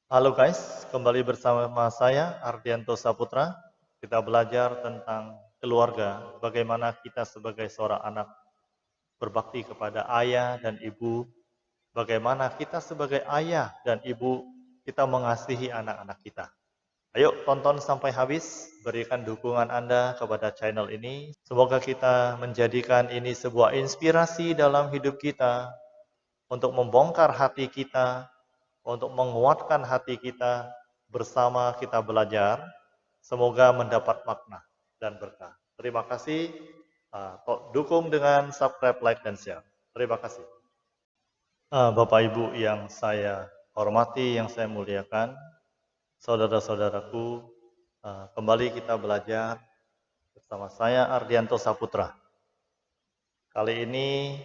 Halo guys, kembali bersama saya Ardianto Saputra. Kita belajar tentang keluarga, bagaimana kita sebagai seorang anak berbakti kepada ayah dan ibu, bagaimana kita sebagai ayah dan ibu kita mengasihi anak-anak kita. Ayo tonton sampai habis, berikan dukungan Anda kepada channel ini. Semoga kita menjadikan ini sebuah inspirasi dalam hidup kita untuk membongkar hati kita, untuk menguatkan hati kita, bersama kita belajar, semoga mendapat makna dan berkah. Terima kasih, dukung dengan subscribe, like, dan share. Terima kasih. Bapak Ibu yang saya hormati, yang saya muliakan, saudara-saudaraku, kembali kita belajar bersama saya Ardianto Saputra. Kali ini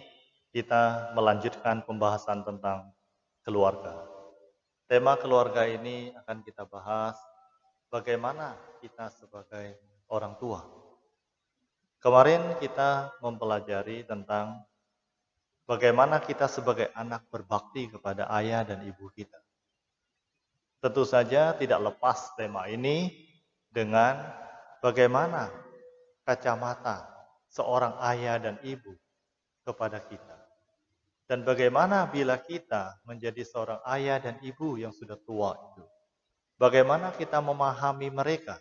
kita melanjutkan pembahasan tentang keluarga. Tema keluarga ini akan kita bahas bagaimana kita sebagai orang tua. Kemarin kita mempelajari tentang bagaimana kita sebagai anak berbakti kepada ayah dan ibu kita. Tentu saja tidak lepas tema ini dengan bagaimana kacamata seorang ayah dan ibu kepada kita. Dan bagaimana bila kita menjadi seorang ayah dan ibu yang sudah tua itu. Bagaimana kita memahami mereka.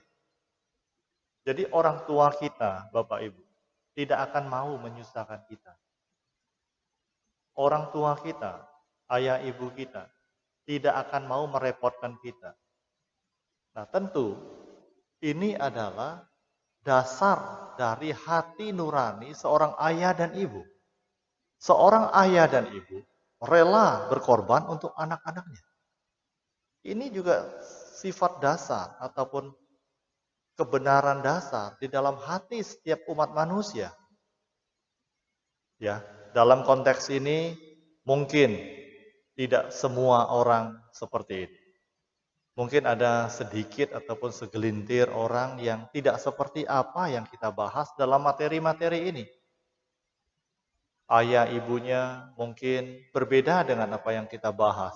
Jadi orang tua kita, Bapak Ibu, tidak akan mau menyusahkan kita. Orang tua kita, ayah ibu kita, tidak akan mau merepotkan kita. Nah tentu, ini adalah dasar dari hati nurani seorang ayah dan ibu. Seorang ayah dan ibu rela berkorban untuk anak-anaknya. Ini juga sifat dasar ataupun kebenaran dasar di dalam hati setiap umat manusia. Ya, dalam konteks ini mungkin tidak semua orang seperti itu. Mungkin ada sedikit ataupun segelintir orang yang tidak seperti apa yang kita bahas dalam materi-materi ini. Ayah ibunya mungkin berbeda dengan apa yang kita bahas.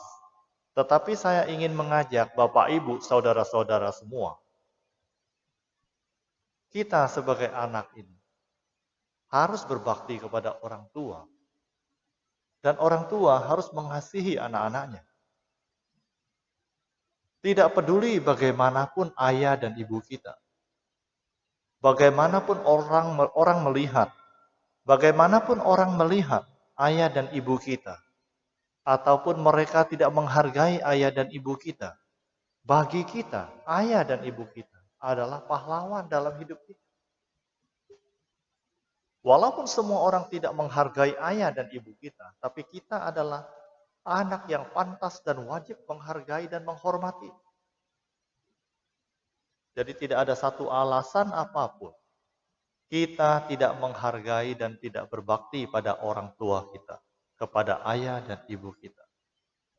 Tetapi saya ingin mengajak Bapak Ibu, saudara-saudara semua. Kita sebagai anak ini harus berbakti kepada orang tua. Dan orang tua harus mengasihi anak-anaknya. Tidak peduli bagaimanapun ayah dan ibu kita. Bagaimanapun orang melihat. Bagaimanapun orang melihat ayah dan ibu kita. Ataupun mereka tidak menghargai ayah dan ibu kita. Bagi kita, ayah dan ibu kita adalah pahlawan dalam hidup kita. Walaupun semua orang tidak menghargai ayah dan ibu kita, tapi kita adalah anak yang pantas dan wajib menghargai dan menghormati. Jadi tidak ada satu alasan apapun kita tidak menghargai dan tidak berbakti pada orang tua kita, kepada ayah dan ibu kita.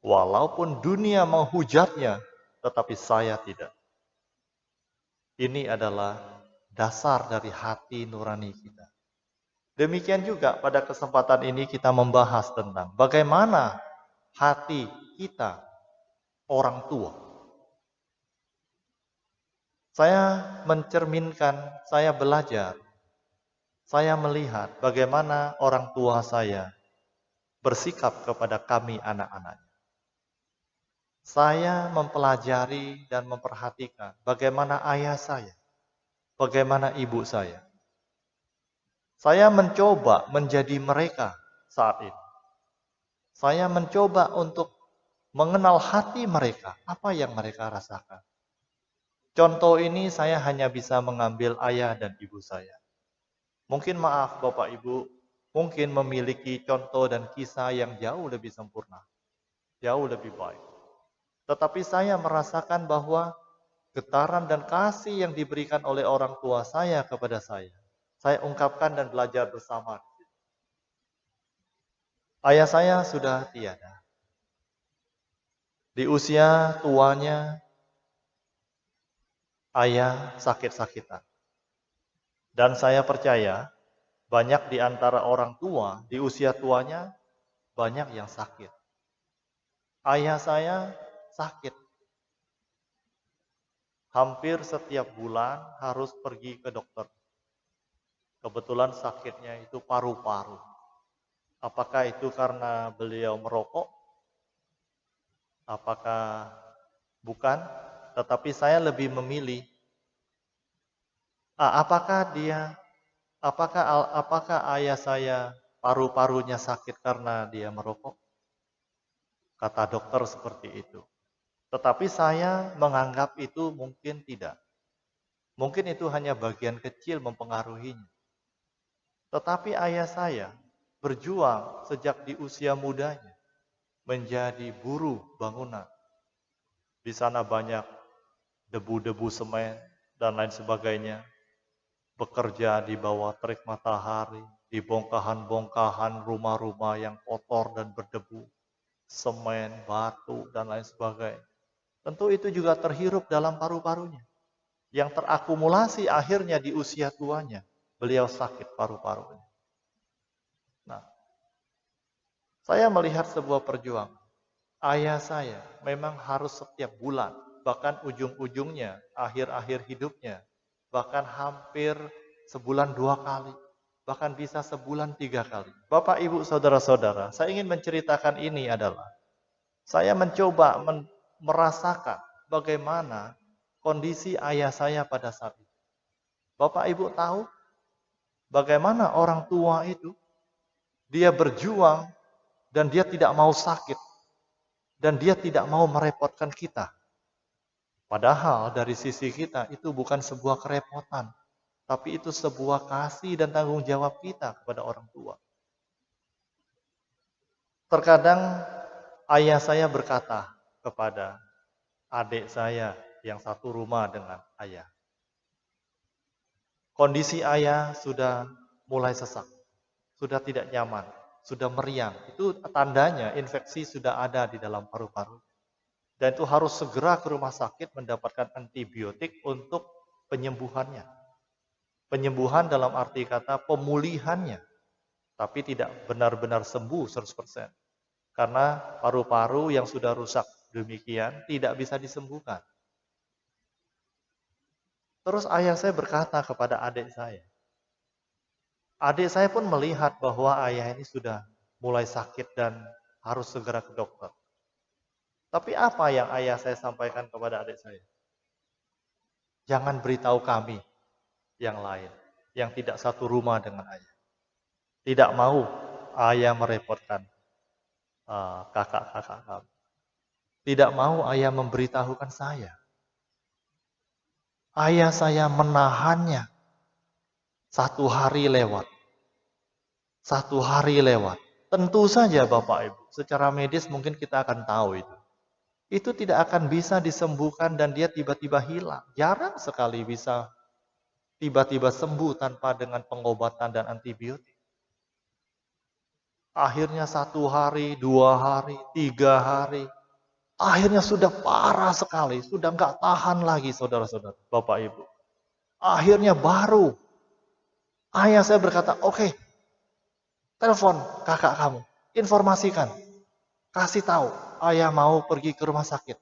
Walaupun dunia menghujatnya, tetapi saya tidak. Ini adalah dasar dari hati nurani kita. Demikian juga pada kesempatan ini kita membahas tentang bagaimana hati kita orang tua. Saya mencerminkan, saya belajar, saya melihat bagaimana orang tua saya bersikap kepada kami anak-anak. Saya mempelajari dan memperhatikan bagaimana ayah saya, bagaimana ibu saya. Saya mencoba menjadi mereka saat ini. Saya mencoba untuk mengenal hati mereka, apa yang mereka rasakan. Contoh ini saya hanya bisa mengambil ayah dan ibu saya. Mungkin maaf Bapak Ibu, mungkin memiliki contoh dan kisah yang jauh lebih sempurna, jauh lebih baik. Tetapi saya merasakan bahwa getaran dan kasih yang diberikan oleh orang tua saya kepada saya ungkapkan dan belajar bersama. Ayah saya sudah tiada. Di usia tuanya, ayah sakit-sakitan. Dan saya percaya banyak di antara orang tua di usia tuanya banyak yang sakit. Ayah saya sakit. hampir setiap bulan harus pergi ke dokter. Kebetulan sakitnya itu paru-paru. Apakah itu karena beliau merokok? Apakah bukan? Tetapi saya lebih memilih, apakah ayah saya paru-parunya sakit karena dia merokok? Kata dokter seperti itu. Tetapi saya menganggap itu mungkin tidak. Mungkin itu hanya bagian kecil mempengaruhinya. Tetapi ayah saya berjuang sejak di usia mudanya menjadi buruh bangunan. Di sana banyak debu-debu semen dan lain sebagainya. Bekerja di bawah terik matahari, di bongkahan-bongkahan rumah-rumah yang kotor dan berdebu, semen, batu, dan lain sebagainya. Tentu itu juga terhirup dalam paru-parunya. Yang terakumulasi akhirnya di usia tuanya, beliau sakit paru-parunya. Nah, saya melihat sebuah perjuangan. Ayah saya memang harus setiap bulan, bahkan ujung-ujungnya, akhir-akhir hidupnya, bahkan hampir sebulan 2 kali, bahkan bisa sebulan 3 kali. Bapak, Ibu, Saudara-saudara, saya ingin menceritakan ini adalah, saya mencoba merasakan bagaimana kondisi ayah saya pada saat itu. Bapak, Ibu tahu bagaimana orang tua itu, dia berjuang dan dia tidak mau sakit, dan dia tidak mau merepotkan kita. Padahal dari sisi kita itu bukan sebuah kerepotan, tapi itu sebuah kasih dan tanggung jawab kita kepada orang tua. Terkadang ayah saya berkata kepada adik saya yang satu rumah dengan ayah, kondisi ayah sudah mulai sesak, sudah tidak nyaman, sudah meriang. Itu tandanya infeksi sudah ada di dalam paru-paru. Dan itu harus segera ke rumah sakit mendapatkan antibiotik untuk penyembuhannya. Penyembuhan dalam arti kata pemulihannya. Tapi tidak benar-benar sembuh 100%. Karena paru-paru yang sudah rusak demikian tidak bisa disembuhkan. Terus ayah saya berkata kepada adik saya. Adik saya pun melihat bahwa ayah ini sudah mulai sakit dan harus segera ke dokter. Tapi apa yang ayah saya sampaikan kepada adik saya? Jangan beritahu kami yang lain, yang tidak satu rumah dengan ayah. Tidak mau ayah merepotkan kakak-kakak kami. Tidak mau ayah memberitahukan saya. Ayah saya menahannya. 1 hari lewat. 1 hari lewat. Tentu saja Bapak Ibu, secara medis mungkin kita akan tahu itu. Itu tidak akan bisa disembuhkan dan dia tiba-tiba hilang. Jarang sekali bisa tiba-tiba sembuh tanpa dengan pengobatan dan antibiotik. Akhirnya 1 hari, 2 hari, 3 hari. Akhirnya sudah parah sekali, sudah nggak tahan lagi saudara-saudara, Bapak Ibu. Akhirnya baru ayah saya berkata, oke, telepon kakak kamu, informasikan, kasih tahu, ayah mau pergi ke rumah sakit.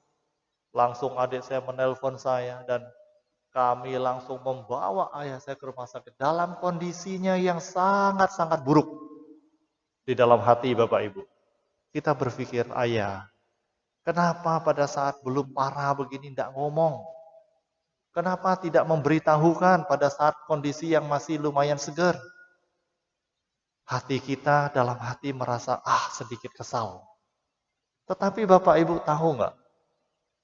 Langsung adik saya menelpon saya dan kami langsung membawa ayah saya ke rumah sakit dalam kondisinya yang sangat-sangat buruk. Di dalam hati Bapak Ibu, kita berpikir, ayah, kenapa pada saat belum parah begini tidak ngomong? Kenapa tidak memberitahukan pada saat kondisi yang masih lumayan segar? Hati kita dalam hati merasa, sedikit kesal. Tetapi Bapak Ibu tahu nggak?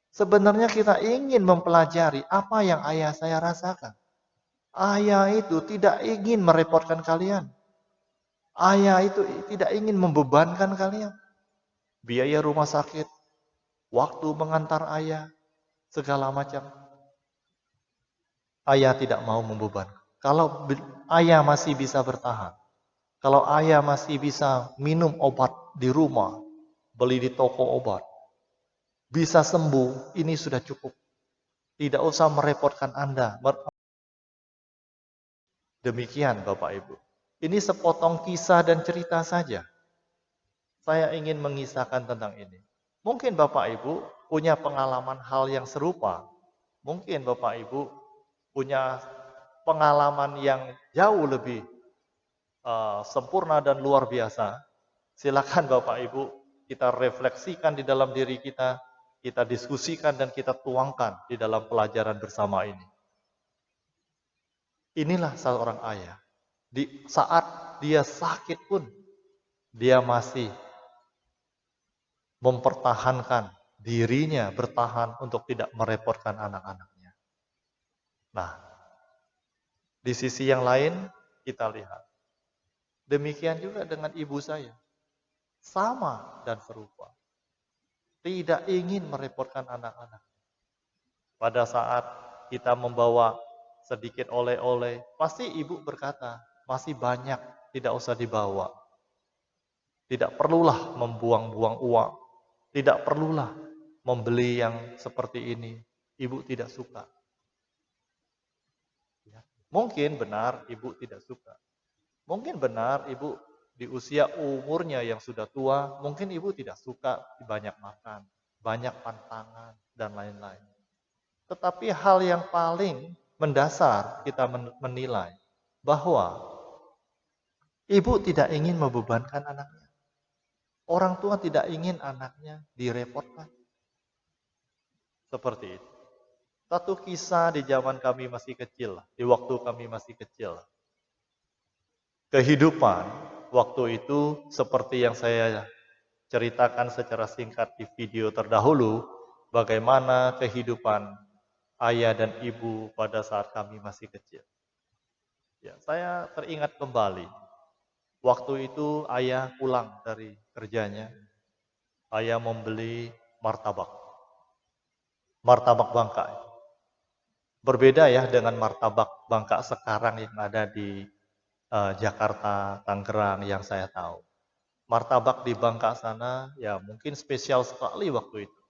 Sebenarnya kita ingin mempelajari apa yang ayah saya rasakan. Ayah itu tidak ingin merepotkan kalian. Ayah itu tidak ingin membebankan kalian. Biaya rumah sakit, waktu mengantar ayah, segala macam. Ayah tidak mau membebankan. Kalau ayah masih bisa bertahan, kalau ayah masih bisa minum obat di rumah, beli di toko obat, bisa sembuh, ini sudah cukup. Tidak usah merepotkan Anda. Demikian Bapak Ibu. Ini sepotong kisah dan cerita saja. Saya ingin mengisahkan tentang ini. Mungkin Bapak Ibu punya pengalaman hal yang serupa. Mungkin Bapak Ibu punya pengalaman yang jauh lebih sempurna dan luar biasa. Silakan Bapak Ibu kita refleksikan di dalam diri kita diskusikan dan kita tuangkan di dalam pelajaran bersama ini. Inilah seorang ayah. Di saat dia sakit pun, dia masih mempertahankan dirinya, bertahan untuk tidak merepotkan anak-anaknya. Nah, di sisi yang lain kita lihat. Demikian juga dengan ibu saya. Sama dan serupa. Tidak ingin merepotkan anak-anak. Pada saat kita membawa sedikit oleh-oleh, pasti ibu berkata, masih banyak, tidak usah dibawa. Tidak perlulah membuang-buang uang. Tidak perlulah membeli yang seperti ini. Ibu tidak suka. Mungkin benar ibu tidak suka. Mungkin benar ibu di usia umurnya yang sudah tua, mungkin ibu tidak suka banyak makan, banyak pantangan, dan lain-lain. Tetapi hal yang paling mendasar kita menilai bahwa ibu tidak ingin membebankan anaknya. Orang tua tidak ingin anaknya direpotkan. Seperti itu. Satu kisah di zaman kami masih kecil, di waktu kami masih kecil. Kehidupan waktu itu seperti yang saya ceritakan secara singkat di video terdahulu, bagaimana kehidupan ayah dan ibu pada saat kami masih kecil. Ya, saya teringat kembali. Waktu itu ayah pulang dari kerjanya. Ayah membeli martabak. Martabak Bangka. Berbeda ya dengan martabak Bangka sekarang yang ada di Jakarta, Tangerang yang saya tahu. Martabak di Bangka sana ya mungkin spesial sekali waktu itu.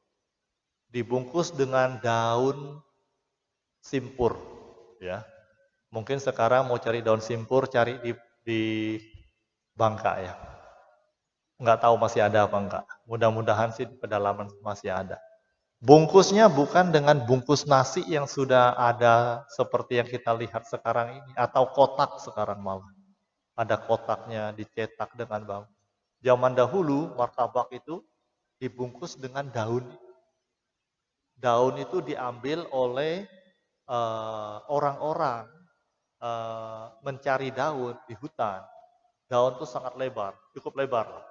Dibungkus dengan daun simpur, ya. Mungkin sekarang mau cari daun simpur cari di Bangka ya. Nggak tahu masih ada apa enggak. Mudah-mudahan sih di pedalaman masih ada. Bungkusnya bukan dengan bungkus nasi yang sudah ada seperti yang kita lihat sekarang ini atau kotak sekarang malah. Ada kotaknya dicetak dengan bagus. Zaman dahulu martabak itu dibungkus dengan daun. Daun itu diambil oleh orang-orang mencari daun di hutan. Daun itu sangat lebar, cukup lebar lah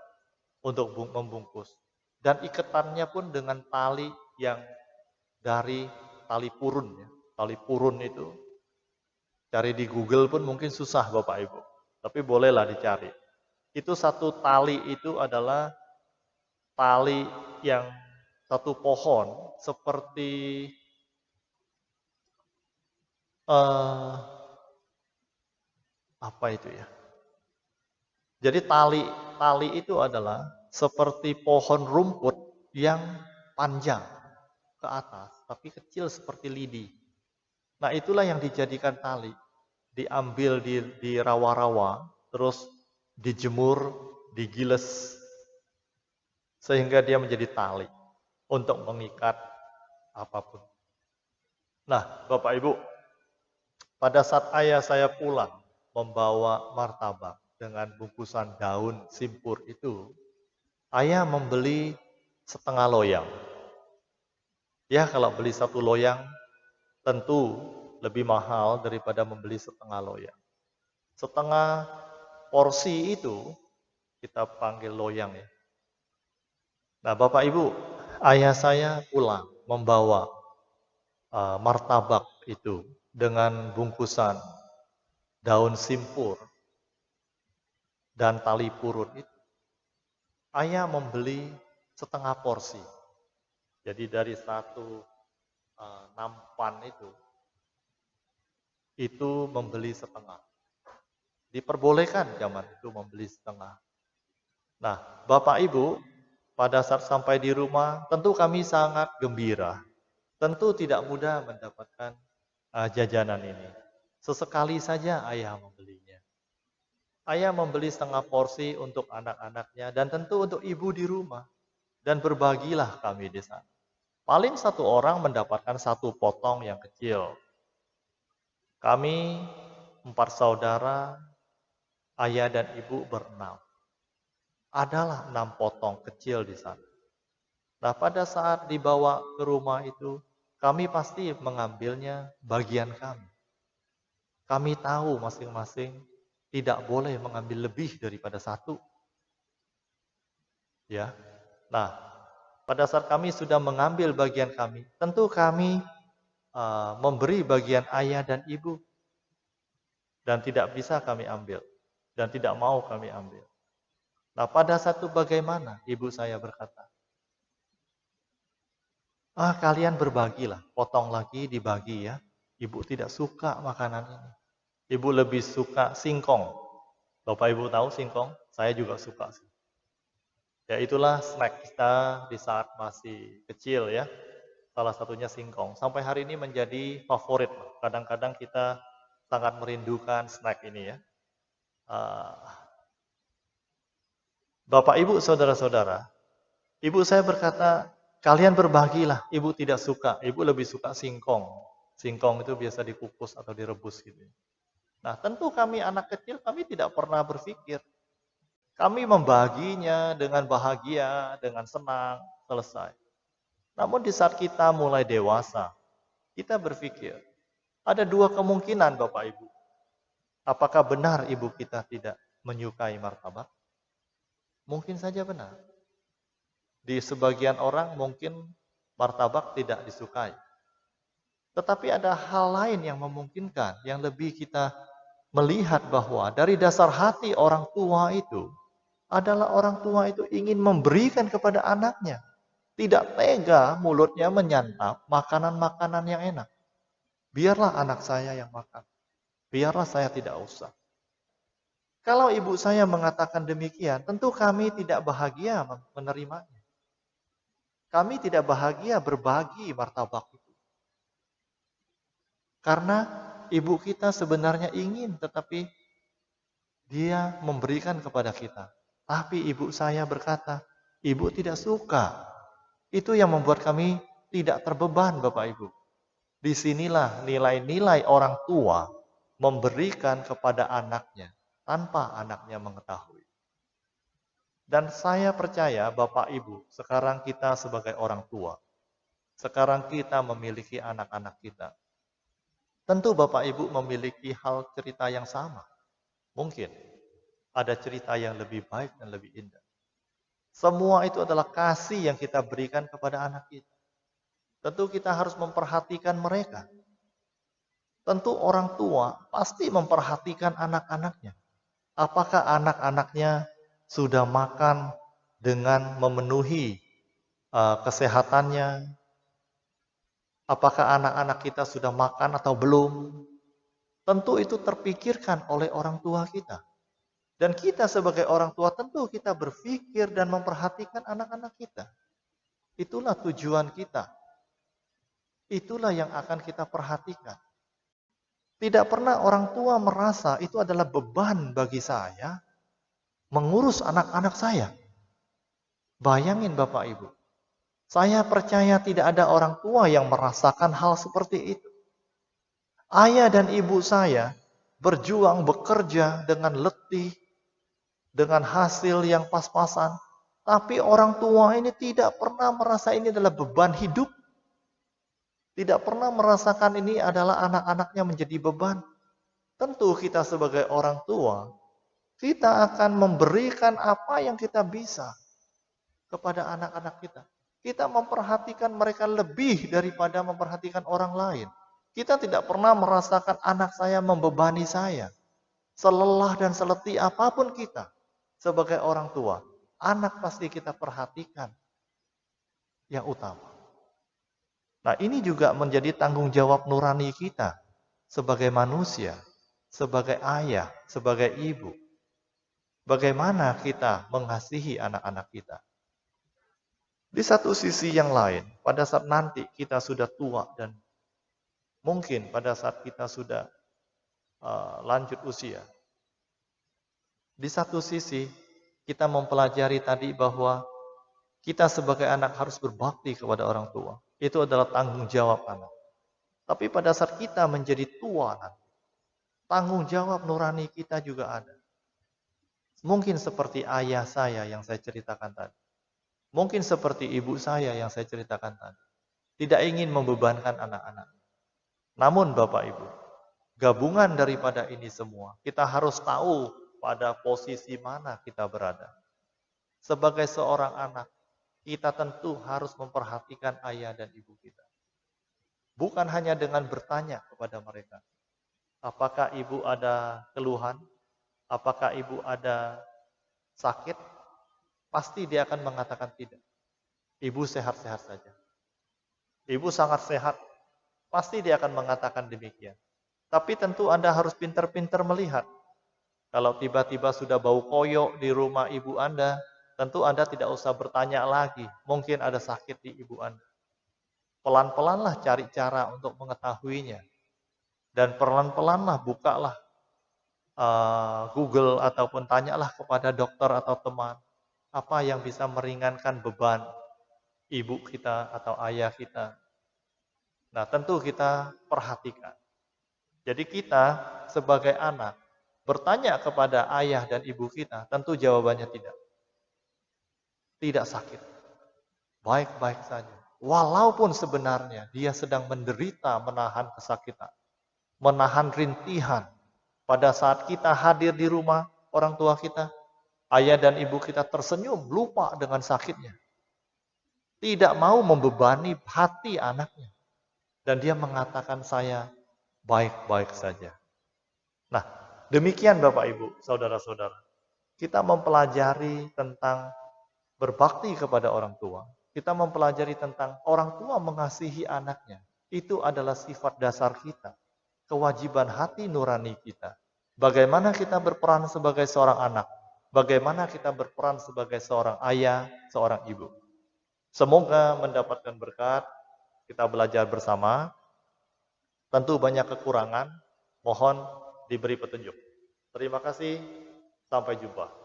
untuk membungkus. Dan ikatannya pun dengan tali yang dari tali purun. Ya. Tali purun itu cari di Google pun mungkin susah Bapak Ibu. Tapi bolehlah dicari. Itu satu tali itu adalah tali yang satu pohon seperti apa itu ya? Jadi tali itu adalah seperti pohon rumput yang panjang ke atas, tapi kecil seperti lidi. Nah itulah yang dijadikan tali. Diambil di rawa-rawa, terus dijemur, digiles, sehingga dia menjadi tali untuk mengikat apapun. Nah Bapak Ibu, pada saat ayah saya pulang membawa martabak dengan bungkusan daun simpur itu, ayah membeli setengah loyang. Ya kalau beli satu loyang tentu lebih mahal daripada membeli setengah loyang. Setengah porsi itu kita panggil loyang ya. Nah Bapak Ibu, ayah saya pulang membawa martabak itu dengan bungkusan daun simpur dan tali purun itu. Ayah membeli setengah porsi. Jadi dari satu nampan itu membeli setengah. Diperbolehkan zaman itu membeli setengah. Nah, Bapak Ibu, pada saat sampai di rumah, tentu kami sangat gembira. Tentu tidak mudah mendapatkan jajanan ini. Sesekali saja ayah membelinya. Ayah membeli setengah porsi untuk anak-anaknya dan tentu untuk ibu di rumah. Dan berbagilah kami di sana. Paling satu orang mendapatkan satu potong yang kecil. Kami 4 saudara, ayah dan ibu berenam. Adalah 6 potong kecil di sana. Nah, pada saat dibawa ke rumah itu, kami pasti mengambilnya bagian kami. Kami tahu masing-masing tidak boleh mengambil lebih daripada satu. Ya. Nah, pada saat kami sudah mengambil bagian kami, tentu kami memberi bagian ayah dan ibu. Dan tidak bisa kami ambil. Dan tidak mau kami ambil. Nah, pada satu bagaimana ibu saya berkata, kalian berbagilah, potong lagi dibagi ya. Ibu tidak suka makanan ini. Ibu lebih suka singkong. Bapak Ibu tahu singkong? Saya juga suka. Ya itulah snack kita di saat masih kecil ya. Salah satunya singkong. Sampai hari ini menjadi favorit. Kadang-kadang kita sangat merindukan snack ini ya. Bapak Ibu, saudara-saudara, ibu saya berkata, kalian berbagilah. Ibu tidak suka. Ibu lebih suka singkong. Singkong itu biasa dikukus atau direbus gitu. Nah, tentu kami anak kecil, kami tidak pernah berpikir. Kami membaginya dengan bahagia, dengan senang, selesai. Namun di saat kita mulai dewasa, kita berpikir, ada dua kemungkinan Bapak Ibu. Apakah benar ibu kita tidak menyukai martabak? Mungkin saja benar. Di sebagian orang mungkin martabak tidak disukai. Tetapi ada hal lain yang memungkinkan, yang lebih kita melihat bahwa dari dasar hati orang tua itu, adalah orang tua itu ingin memberikan kepada anaknya. Tidak tega mulutnya menyantap makanan-makanan yang enak. Biarlah anak saya yang makan. Biarlah saya tidak usah. Kalau ibu saya mengatakan demikian, tentu kami tidak bahagia menerimanya. Kami tidak bahagia berbagi martabak itu. Karena ibu kita sebenarnya ingin, tetapi dia memberikan kepada kita. Tapi ibu saya berkata, ibu tidak suka. Itu yang membuat kami tidak terbeban Bapak Ibu. Disinilah nilai-nilai orang tua memberikan kepada anaknya tanpa anaknya mengetahui. Dan saya percaya Bapak Ibu, sekarang kita sebagai orang tua, sekarang kita memiliki anak-anak kita. Tentu Bapak Ibu memiliki hal cerita yang sama. Mungkin ada cerita yang lebih baik dan lebih indah. Semua itu adalah kasih yang kita berikan kepada anak kita. Tentu kita harus memperhatikan mereka. Tentu orang tua pasti memperhatikan anak-anaknya. Apakah anak-anaknya sudah makan dengan memenuhi kesehatannya? Apakah anak-anak kita sudah makan atau belum? Tentu itu terpikirkan oleh orang tua kita. Dan kita sebagai orang tua tentu kita berpikir dan memperhatikan anak-anak kita. Itulah tujuan kita. Itulah yang akan kita perhatikan. Tidak pernah orang tua merasa itu adalah beban bagi saya mengurus anak-anak saya. Bayangin Bapak Ibu. Saya percaya tidak ada orang tua yang merasakan hal seperti itu. Ayah dan ibu saya berjuang bekerja dengan letih, dengan hasil yang pas-pasan. Tapi orang tua ini tidak pernah merasa ini adalah beban hidup. Tidak pernah merasakan ini adalah anak-anaknya menjadi beban. Tentu kita sebagai orang tua, kita akan memberikan apa yang kita bisa kepada anak-anak kita. Kita memperhatikan mereka lebih daripada memperhatikan orang lain. Kita tidak pernah merasakan anak saya membebani saya. Selelah dan seletih apapun kita. Sebagai orang tua, anak pasti kita perhatikan yang utama. Nah, ini juga menjadi tanggung jawab nurani kita sebagai manusia, sebagai ayah, sebagai ibu. Bagaimana kita mengasihi anak-anak kita? Di satu sisi yang lain, pada saat nanti kita sudah tua dan mungkin pada saat kita sudah lanjut usia, di satu sisi, kita mempelajari tadi bahwa kita sebagai anak harus berbakti kepada orang tua. Itu adalah tanggung jawab anak. Tapi pada saat kita menjadi tua nanti, tanggung jawab nurani kita juga ada. Mungkin seperti ayah saya yang saya ceritakan tadi. Mungkin seperti ibu saya yang saya ceritakan tadi. Tidak ingin membebankan anak-anak. Namun Bapak Ibu, gabungan daripada ini semua, kita harus tahu pada posisi mana kita berada. Sebagai seorang anak, kita tentu harus memperhatikan ayah dan ibu kita. Bukan hanya dengan bertanya kepada mereka, apakah ibu ada keluhan, apakah ibu ada sakit, pasti dia akan mengatakan tidak. Ibu sehat-sehat saja. Ibu sangat sehat, pasti dia akan mengatakan demikian. Tapi tentu Anda harus pintar-pintar melihat. Kalau tiba-tiba sudah bau koyok di rumah ibu Anda, tentu Anda tidak usah bertanya lagi. Mungkin ada sakit di ibu Anda. Pelan-pelanlah cari cara untuk mengetahuinya. Dan pelan-pelanlah bukalah Google ataupun tanyalah kepada dokter atau teman. Apa yang bisa meringankan beban ibu kita atau ayah kita. Nah tentu kita perhatikan. Jadi kita sebagai anak bertanya kepada ayah dan ibu kita, tentu jawabannya tidak. Tidak sakit. Baik-baik saja. Walaupun sebenarnya dia sedang menderita menahan kesakitan. Menahan rintihan. Pada saat kita hadir di rumah orang tua kita, ayah dan ibu kita tersenyum, lupa dengan sakitnya. Tidak mau membebani hati anaknya. Dan dia mengatakan saya baik-baik saja. Nah, demikian Bapak Ibu, saudara-saudara. Kita mempelajari tentang berbakti kepada orang tua. Kita mempelajari tentang orang tua mengasihi anaknya. Itu adalah sifat dasar kita. Kewajiban hati nurani kita. Bagaimana kita berperan sebagai seorang anak. Bagaimana kita berperan sebagai seorang ayah, seorang ibu. Semoga mendapatkan berkat. Kita belajar bersama. Tentu banyak kekurangan. Mohon diberi petunjuk. Terima kasih. Sampai jumpa.